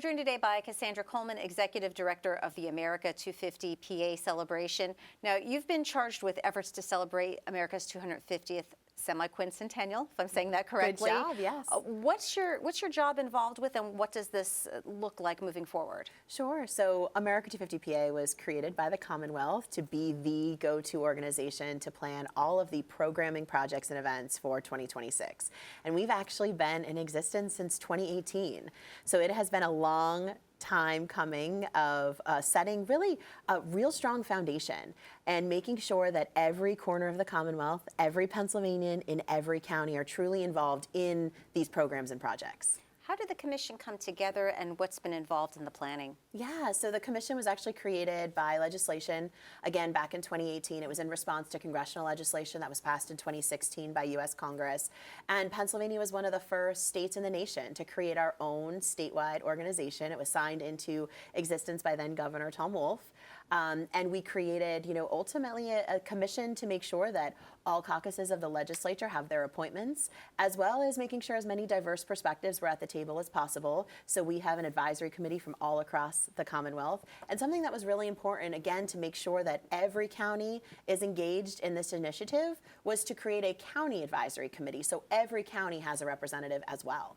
We're joined today by Cassandra Coleman, Executive Director of the America 250 PA Celebration. Now, you've been charged with efforts to celebrate America's 250th semi-quincentennial, if I'm saying that correctly. Good job, yes. What's your job involved with, and what does this look like moving forward? Sure. So America 250 PA was created by the Commonwealth to be the go-to organization to plan all of the programming projects and events for 2026. And we've actually been in existence since 2018. So it has been a long time coming of setting really a real strong foundation and making sure that every corner of the Commonwealth, every Pennsylvanian in every county are truly involved in these programs and projects. How did the commission come together, and what's been involved in the planning? Yeah, so the commission was actually created by legislation, again, back in 2018. It was in response to congressional legislation that was passed in 2016 by U.S. Congress. And Pennsylvania was one of the first states in the nation to create our own statewide organization. It was signed into existence by then Governor Tom Wolf. And we created, ultimately a commission to make sure that all caucuses of the legislature have their appointments, as well as making sure as many diverse perspectives were at the table as possible. So we have an advisory committee from all across the Commonwealth. And something that was really important, again, to make sure that every county is engaged in this initiative was to create a county advisory committee. So every county has a representative as well.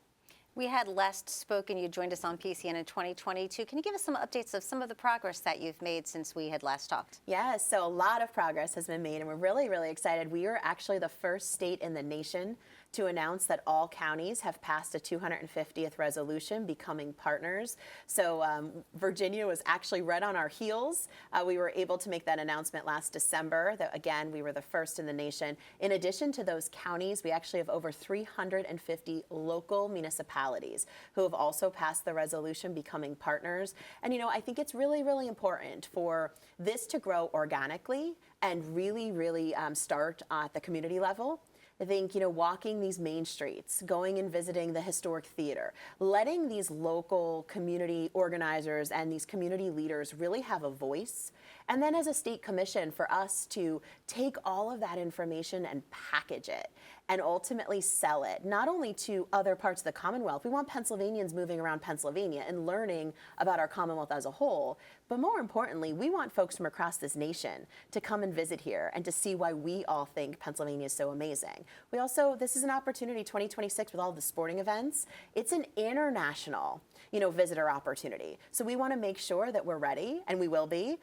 We had last spoken, you joined us on PCN in 2022. Can you give us some updates of some of the progress that you've made since we had last talked? Yes, so a lot of progress has been made, and we're really, really excited. We are actually the first state in the nation to announce that all counties have passed a 250th resolution becoming partners. So Virginia was actually right on our heels. We were able to make that announcement last December that, again, we were the first in the nation. In addition to those counties, we actually have over 350 local municipalities who have also passed the resolution becoming partners. And, I think it's really, really important for this to grow organically and really, really start at the community level. I think, walking these main streets, going and visiting the historic theater, letting these local community organizers and these community leaders really have a voice. And then as a state commission, for us to take all of that information and package it and ultimately sell it, not only to other parts of the Commonwealth. We want Pennsylvanians moving around Pennsylvania and learning about our Commonwealth as a whole. But more importantly, we want folks from across this nation to come and visit here and to see why we all think Pennsylvania is so amazing. We also, this is an opportunity, 2026, with all the sporting events. It's an international, visitor opportunity. So we want to make sure that we're ready, and we will be,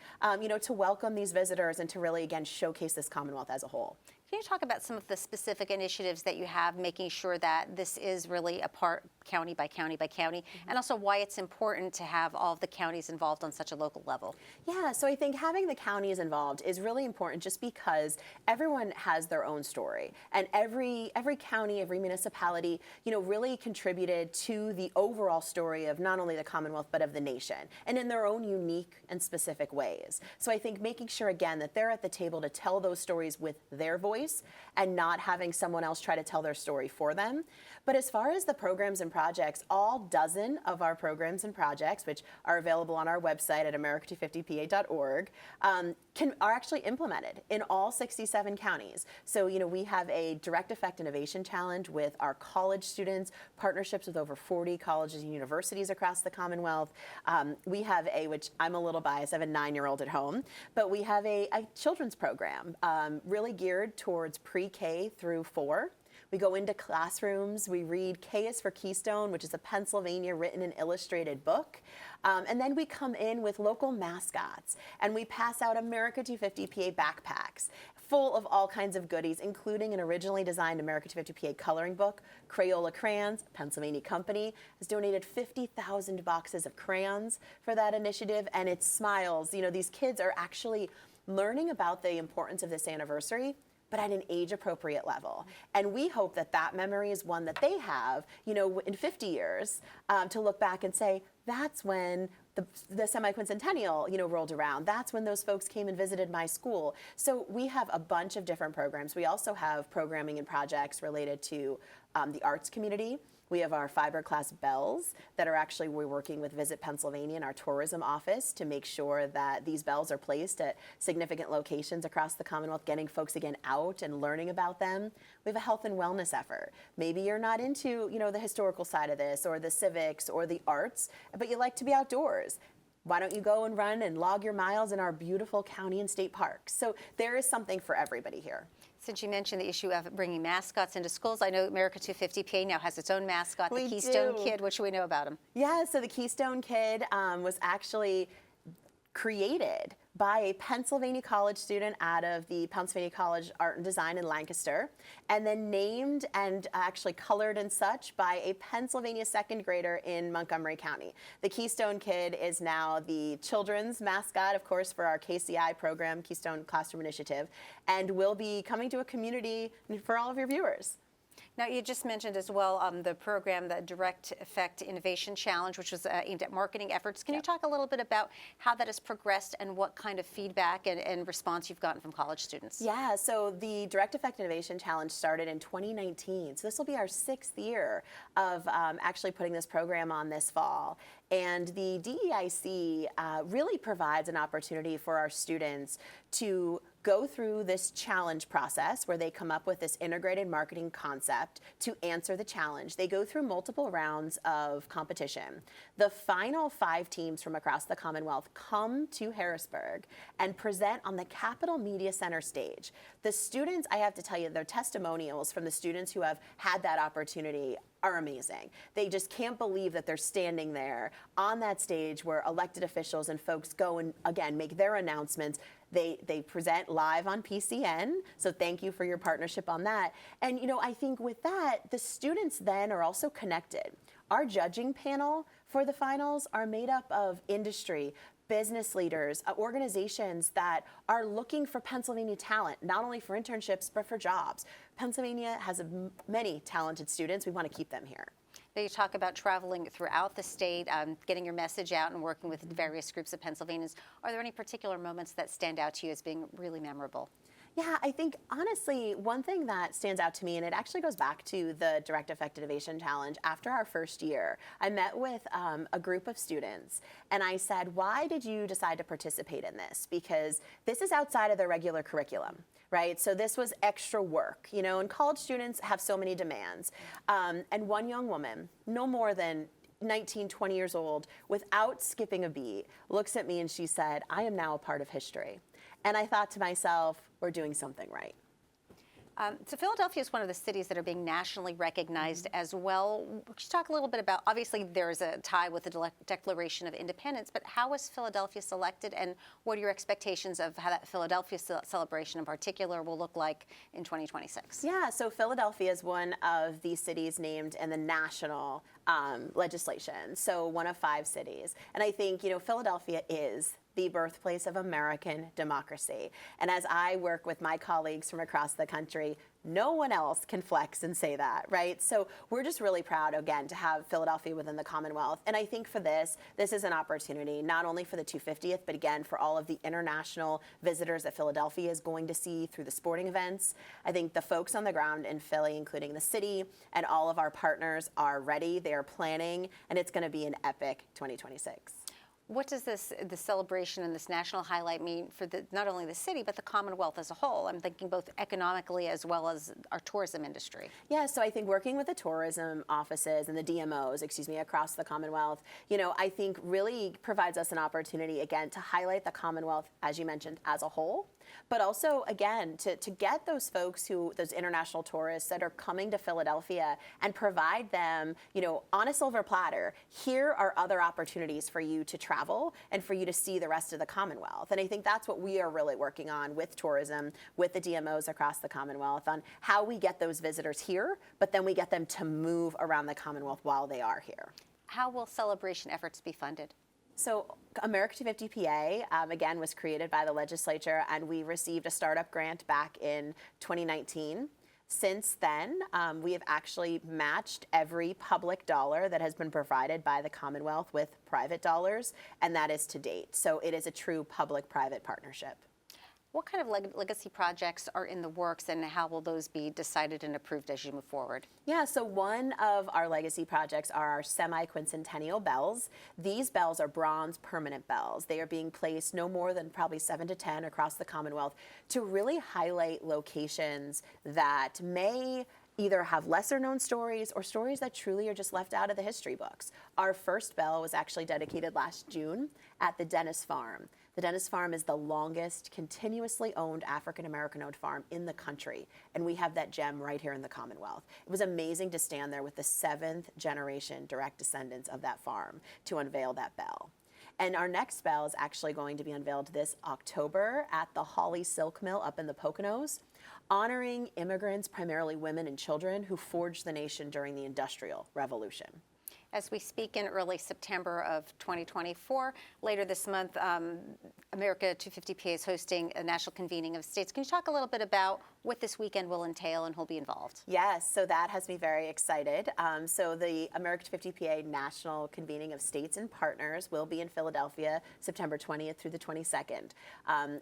to welcome these visitors and to really, again, showcase this Commonwealth as a whole. Can you talk about some of the specific initiatives that you have, making sure that this is really a part county by county by county, and also why it's important to have all of the counties involved on such a local level? Yeah, so I think having the counties involved is really important just because everyone has their own story, and every county, every municipality, really contributed to the overall story of not only the Commonwealth but of the nation, and in their own unique and specific ways. So I think making sure, again, that they're at the table to tell those stories with their voice and not having someone else try to tell their story for them. But as far as the programs and projects, all dozen of our programs and projects, which are available on our website at america250pa.org, are actually implemented in all 67 counties. So, we have a direct effect innovation challenge with our college students, partnerships with over 40 colleges and universities across the Commonwealth. We have which I'm a little biased, I have a 9-year-old at home, but we have a children's program really geared towards pre-K through 4. We go into classrooms, we read K is for Keystone, which is a Pennsylvania written and illustrated book. And then we come in with local mascots, and we pass out America 250 PA backpacks full of all kinds of goodies, including an originally designed America 250 PA coloring book. Crayola Crayons, Pennsylvania company, has donated 50,000 boxes of crayons for that initiative, and it smiles. These kids are actually learning about the importance of this anniversary, but at an age-appropriate level. And we hope that that memory is one that they have, in 50 years, to look back and say, that's when the semi-quincentennial, rolled around. That's when those folks came and visited my school. So we have a bunch of different programs. We also have programming and projects related to the arts community. We have our fiberglass bells that are actually, we're working with Visit Pennsylvania and our tourism office to make sure that these bells are placed at significant locations across the Commonwealth, getting folks again out and learning about them. We have a health and wellness effort. Maybe you're not into, the historical side of this or the civics or the arts, but you like to be outdoors. Why don't you go and run and log your miles in our beautiful county and state parks? So there is something for everybody here. Since you mentioned the issue of bringing mascots into schools, I know America 250 PA now has its own mascot, the Keystone Kid. What should we know about him? Yeah, so the Keystone Kid was actually created by a Pennsylvania college student out of the Pennsylvania College Art and Design in Lancaster, and then named and actually colored and such by a Pennsylvania second grader in Montgomery County. The Keystone Kid is now the children's mascot, of course, for our KCI program, Keystone Classroom Initiative, and will be coming to a community for all of your viewers. Now, you just mentioned as well the program, the Direct Effect Innovation Challenge, which was aimed at marketing efforts. Can you talk a little bit about how that has progressed and what kind of feedback and response you've gotten from college students? Yeah, so the Direct Effect Innovation Challenge started in 2019. So this will be our 6th year of actually putting this program on this fall. And the DEIC really provides an opportunity for our students to go through this challenge process where they come up with this integrated marketing concept to answer the challenge. They go through multiple rounds of competition. The final 5 teams from across the Commonwealth come to Harrisburg and present on the Capitol Media Center stage. The students, I have to tell you, their testimonials from the students who have had that opportunity are amazing. They just can't believe that they're standing there on that stage where elected officials and folks go and, again, make their announcements. They present live on PCN, so thank you for your partnership on that. And, I think with that, the students then are also connected. Our judging panel for the finals are made up of industry, business leaders, organizations that are looking for Pennsylvania talent, not only for internships, but for jobs. Pennsylvania has many talented students. We want to keep them here. Now, you talk about traveling throughout the state, getting your message out and working with various groups of Pennsylvanians. Are there any particular moments that stand out to you as being really memorable? Yeah, I think, honestly, one thing that stands out to me, and it actually goes back to the Direct Effect Innovation Challenge, after our first year, I met with a group of students, and I said, why did you decide to participate in this? Because this is outside of the regular curriculum, right? So this was extra work, and college students have so many demands. And one young woman, no more than 19, 20 years old, without skipping a beat, looks at me and she said, I am now a part of history. And I thought to myself, we're doing something right. So Philadelphia is one of the cities that are being nationally recognized as well. Could you talk a little bit about, obviously there's a tie with the Declaration of Independence, but how was Philadelphia selected, and what are your expectations of how that Philadelphia celebration in particular will look like in 2026? Yeah, so Philadelphia is one of the cities named in the national legislation, so one of 5 cities. And I think, Philadelphia is the birthplace of American democracy. And as I work with my colleagues from across the country, no one else can flex and say that, right? So we're just really proud, again, to have Philadelphia within the Commonwealth. And I think for this is an opportunity, not only for the 250th, but again, for all of the international visitors that Philadelphia is going to see through the sporting events. I think the folks on the ground in Philly, including the city and all of our partners, are ready, they are planning, and it's going to be an epic 2026. What does the celebration and this national highlight mean for not only the city, but the Commonwealth as a whole? I'm thinking both economically as well as our tourism industry. Yeah, so I think working with the tourism offices and the DMOs, across the Commonwealth, I think really provides us an opportunity, again, to highlight the Commonwealth, as you mentioned, as a whole, but also, again, to get those folks those international tourists that are coming to Philadelphia and provide them, on a silver platter, here are other opportunities for you to travel and for you to see the rest of the Commonwealth. And I think that's what we are really working on with tourism, with the DMOs across the Commonwealth, on how we get those visitors here, but then we get them to move around the Commonwealth while they are here. How will celebration efforts be funded? So America 250 PA, again, was created by the legislature, and we received a startup grant back in 2019. Since then, we have actually matched every public dollar that has been provided by the Commonwealth with private dollars, and that is to date. So it is a true public-private partnership. What kind of legacy projects are in the works, and how will those be decided and approved as you move forward? Yeah, so one of our legacy projects are our semi-quincentennial bells. These bells are bronze permanent bells. They are being placed no more than probably 7 to 10 across the Commonwealth to really highlight locations that may either have lesser known stories or stories that truly are just left out of the history books. Our first bell was actually dedicated last June at the Dennis Farm. The Dennis Farm is the longest continuously owned African-American owned farm in the country, and we have that gem right here in the Commonwealth. It was amazing to stand there with the 7th generation direct descendants of that farm to unveil that bell. And our next bell is actually going to be unveiled this October at the Hawley Silk Mill up in the Poconos, honoring immigrants, primarily women and children, who forged the nation during the Industrial Revolution. As we speak in early September of 2024, later this month, America 250 PA is hosting a national convening of states. Can you talk a little bit about what this weekend will entail and who'll be involved? Yes, so that has me very excited. So the America 250 PA National Convening of States and Partners will be in Philadelphia September 20th through the 22nd.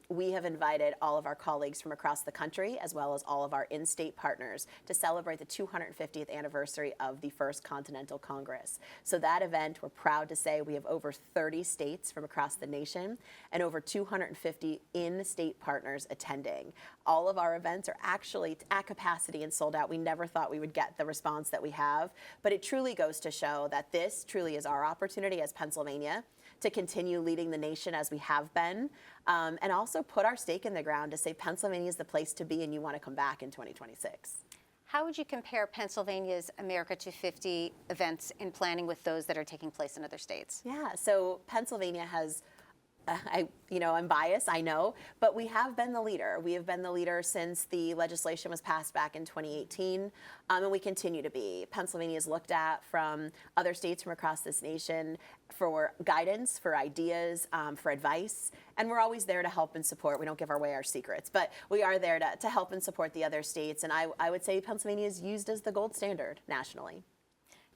We have invited all of our colleagues from across the country, as well as all of our in-state partners, to celebrate the 250th anniversary of the First Continental Congress. So that event, we're proud to say we have over 30 states from across the nation and over 250 in-state partners attending. All of our events are actually at capacity and sold out. We never thought we would get the response that we have, but it truly goes to show that this truly is our opportunity as Pennsylvania to continue leading the nation as we have been, and also put our stake in the ground to say Pennsylvania is the place to be and you want to come back in 2026. How would you compare Pennsylvania's America 250 events in planning with those that are taking place in other states? Yeah, so Pennsylvania has, I'm biased, I know, but we have been the leader. We have been the leader since the legislation was passed back in 2018, and we continue to be. Pennsylvania is looked at from other states from across this nation for guidance, for ideas, for advice, and we're always there to help and support. We don't give away our secrets, but we are there to help and support the other states, and I would say Pennsylvania is used as the gold standard nationally.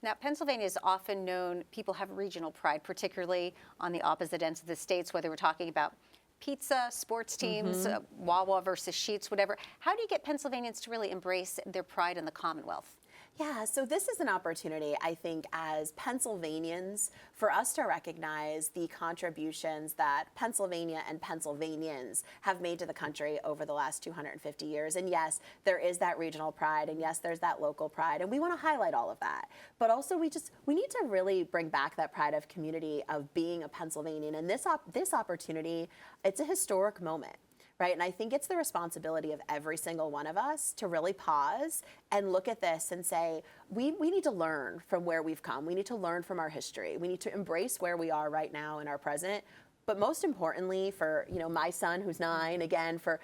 Now, Pennsylvania is often known, people have regional pride, particularly on the opposite ends of the states, whether we're talking about pizza, sports teams, Wawa versus Sheetz, whatever. How do you get Pennsylvanians to really embrace their pride in the Commonwealth? Yeah, so this is an opportunity, I think, as Pennsylvanians, for us to recognize the contributions that Pennsylvania and Pennsylvanians have made to the country over the last 250 years. And yes, there is that regional pride, and yes, there's that local pride, and we want to highlight all of that. But also, we need to really bring back that pride of community of being a Pennsylvanian. And this opportunity, it's a historic moment. Right? And I think it's the responsibility of every single one of us to really pause and look at this and say, we need to learn from where we've come. We need to learn from our history. We need to embrace where we are right now in our present. But most importantly, for my son who's 9, again, for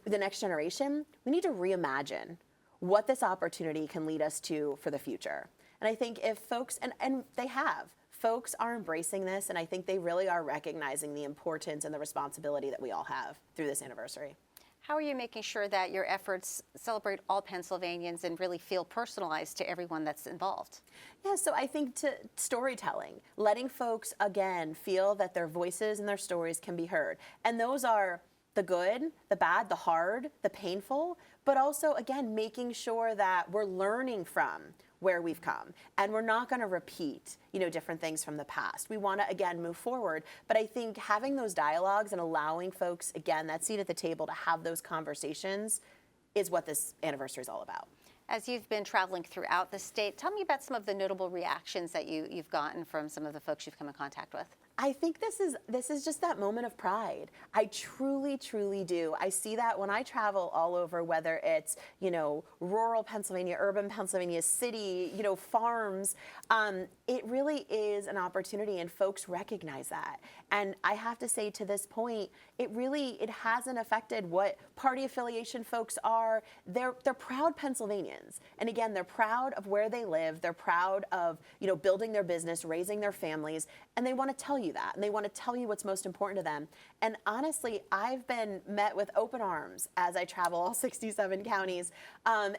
the next generation, we need to reimagine what this opportunity can lead us to for the future. And I think if folks, and they have, folks are embracing this, and I think they really are recognizing the importance and the responsibility that we all have through this anniversary. How are you making sure that your efforts celebrate all Pennsylvanians and really feel personalized to everyone that's involved? Yeah, so I think to storytelling, letting folks, again, feel that their voices and their stories can be heard. And those are the good, the bad, the hard, the painful, but also, again, making sure that we're learning from where we've come, and we're not going to repeat different things from the past. We want to, again, move forward, but I think having those dialogues and allowing folks, again, that seat at the table to have those conversations is what this anniversary is all about. As you've been traveling throughout the state, tell me about some of the notable reactions that you've gotten from some of the folks you've come in contact with. I think this is just that moment of pride. I truly, truly do. I see that when I travel all over, whether it's, rural Pennsylvania, urban Pennsylvania, city, farms. It really is an opportunity, and folks recognize that. And I have to say, to this point, it hasn't affected what party affiliation folks are. They're proud Pennsylvanians. And again, they're proud of where they live. They're proud of, building their business, raising their families, and they want to tell you that, and they want to tell you what's most important to them. And honestly, I've been met with open arms as I travel all 67 counties. And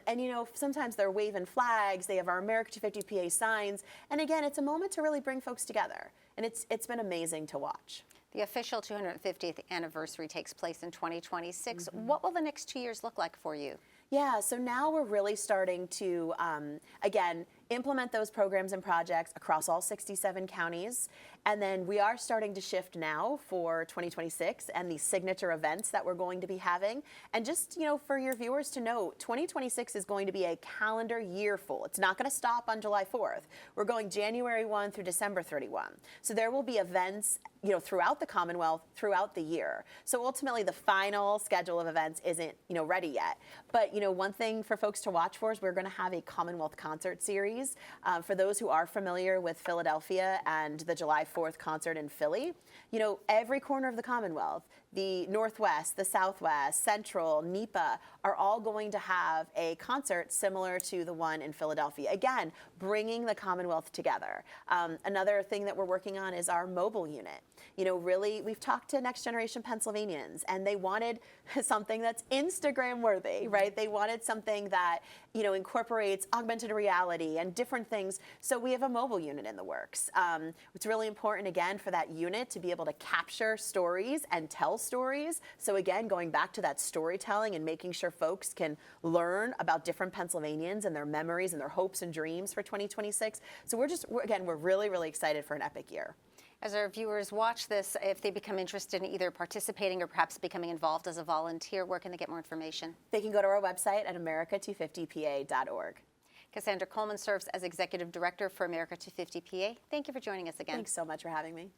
sometimes they're waving flags. They have our America 250 PA signs. And again, it's a moment to really bring folks together. And it's been amazing to watch. The official 250th anniversary takes place in 2026. What will the next 2 years look like for you? Yeah, so now we're really starting to, again, implement those programs and projects across all 67 counties. And then we are starting to shift now for 2026 and the signature events that we're going to be having. And just, for your viewers to know, 2026 is going to be a calendar year full. It's not going to stop on July 4th. We're going January 1 through December 31. So there will be events, throughout the Commonwealth, throughout the year. So ultimately the final schedule of events isn't, ready yet. But, one thing for folks to watch for is we're going to have a Commonwealth concert series. For those who are familiar with Philadelphia and the July 4th concert in Philly, every corner of the Commonwealth, the Northwest, the Southwest, Central, NEPA, are all going to have a concert similar to the one in Philadelphia. Again, bringing the Commonwealth together. Another thing that we're working on is our mobile unit. Really, we've talked to Next Generation Pennsylvanians, and they wanted something that's Instagram worthy, right? They wanted something that, incorporates augmented reality and different things. So we have a mobile unit in the works. It's really important, again, for that unit to be able to capture stories and tell stories. So again, going back to that storytelling and making sure folks can learn about different Pennsylvanians and their memories and their hopes and dreams for 2026. So we're really, really excited for an epic year. As our viewers watch this, if they become interested in either participating or perhaps becoming involved as a volunteer, where can they get more information? They can go to our website at america250pa.org. Cassandra Coleman serves as Executive Director for America 250 PA. Thank you for joining us again. Thanks so much for having me.